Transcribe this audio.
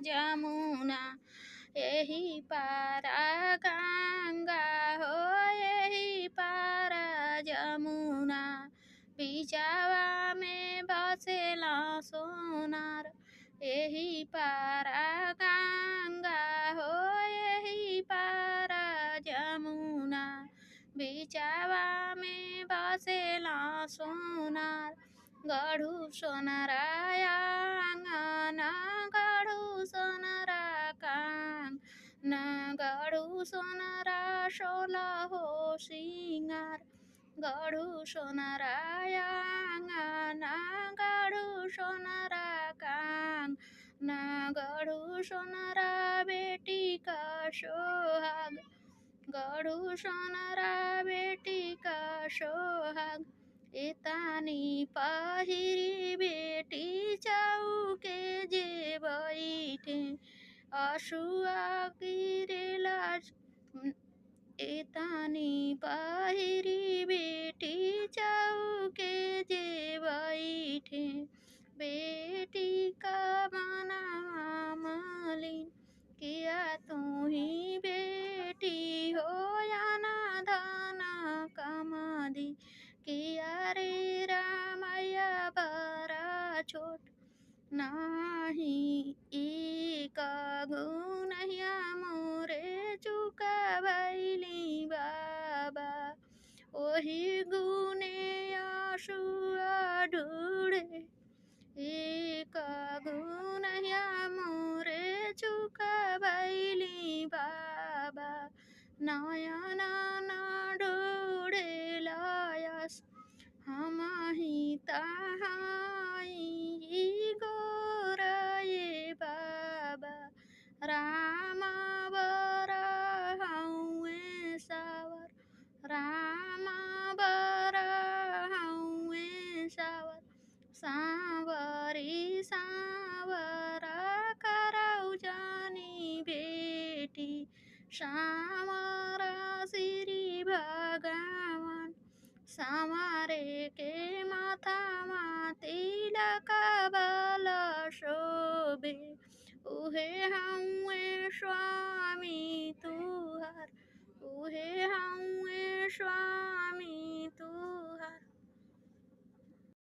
जमुना यही पारा गंगा हो यही पारा जमुना बिचावा में बसेला सोनार यही पारा गंगा हो यही पारा जमुना बिचावा में बसेला सोनार गढ़ू सोनाराया ना गढ़ू सोनारा कांग ना गढ़ू सोनारा सोला हो सिंगार गढ़ू सोनाराया ना गढ़ू सोनारा कांग ना गढ़ू सोनारा बेटी का सोहाग गढ़ू सोनारा बेटी का सोहाग एतानी पहिरी बेटी चौके जे बैठे असुआ गिरेला एतानी पहिरी बेटी चौके जे बैठे बेटी का मना मलिन किया तू ही बेटी हो या ना धाना कमादी किया रे रामैया बड़ा छोट नाही एक गुनहिया मोरे चुका भैली बाबा ओही गुने आंसुआ ढूढ़े एक गुनहिया मोरे चुका भैली बाबा नयना ना ढूढ़े लायस हम ही तहाई गोराए बाबा राम बरा हउए सावर राम बरा हउए सावर सावरी सावरा करौ जानी बेटी सावरा श्री भगवान सामारे के माथा तिलक बल शोभे